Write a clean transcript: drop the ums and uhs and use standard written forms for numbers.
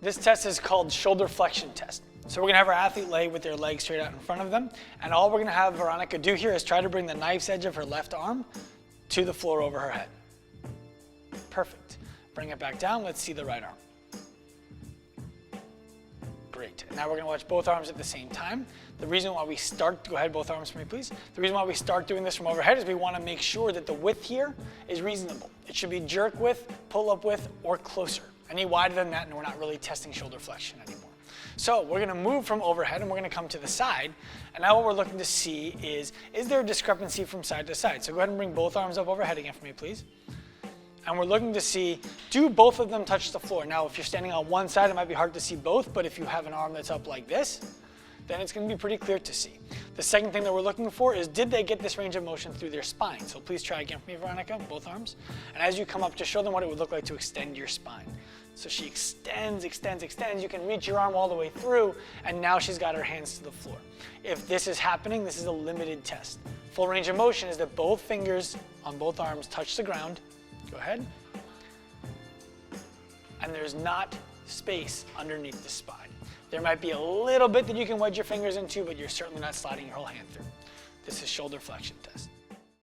This test is called shoulder flexion test. So we're gonna have our athlete lay with their legs straight out in front of them, and all we're gonna have Veronica do here is try to bring the knife's edge of her left arm to the floor over her head. Perfect. Bring it back down, let's see the right arm. Great. And now we're gonna watch both arms at the same time. The reason why we start, go ahead, both arms for me please. The reason why we start doing this from overhead is we wanna make sure that the width here is reasonable. It should be jerk width, pull up width, or closer. Any wider than that, and we're not really testing shoulder flexion anymore. So we're gonna move from overhead and we're gonna come to the side. And now what we're looking to see is there a discrepancy from side to side? So go ahead and bring both arms up overhead again for me, please. And we're looking to see, do both of them touch the floor? Now, if you're standing on one side, it might be hard to see both, but if you have an arm that's up like this, then it's gonna be pretty clear to see. The second thing that we're looking for is, did they get this range of motion through their spine? So please try again for me, Veronica, both arms. And as you come up, just show them what it would look like to extend your spine. So she extends, extends, extends. You can reach your arm all the way through, and now she's got her hands to the floor. If this is happening, this is a limited test. Full range of motion is that both fingers on both arms touch the ground. Go ahead. And there's not space underneath the spine. There might be a little bit that you can wedge your fingers into, but you're certainly not sliding your whole hand through. This is shoulder flexion test.